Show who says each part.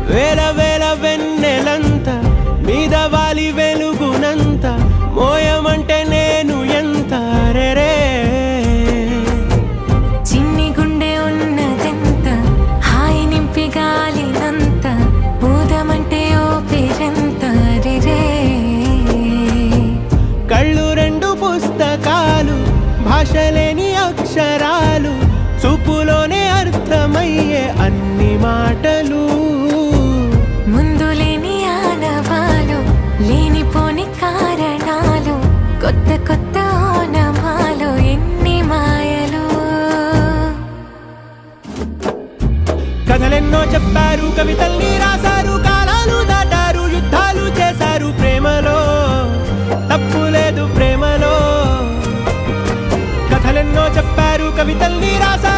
Speaker 1: వేల వేల వెన్నెలంత మీద వాలి వెలుగునంత మోయమంటే నేను ఎంత రే
Speaker 2: చిన్ని గుండె ఉన్నదెంత హాయి నింపి గాలినంత ఊదమంటే ఓపిరెంత రే
Speaker 1: కళ్ళు రెండు పుస్తకాలు భాషలేని అక్షరాలు చూపులోనే అర్థమయ్యే అన్ని మాటలు
Speaker 2: ముందు లేని ఆనవాలు లేనిపోని కారణాలు కొత్త కొత్త ఓనమాలు ఎన్ని మాయలు
Speaker 1: కథలెన్నో చెప్పారు కవితల్ని రాశారు కాలాలు దాటారు యుద్ధాలు చేశారు ప్రేమలో తప్పు లేదు ప్రేమలో కథలెన్నో చెప్పారు కవితల్ని రాశారు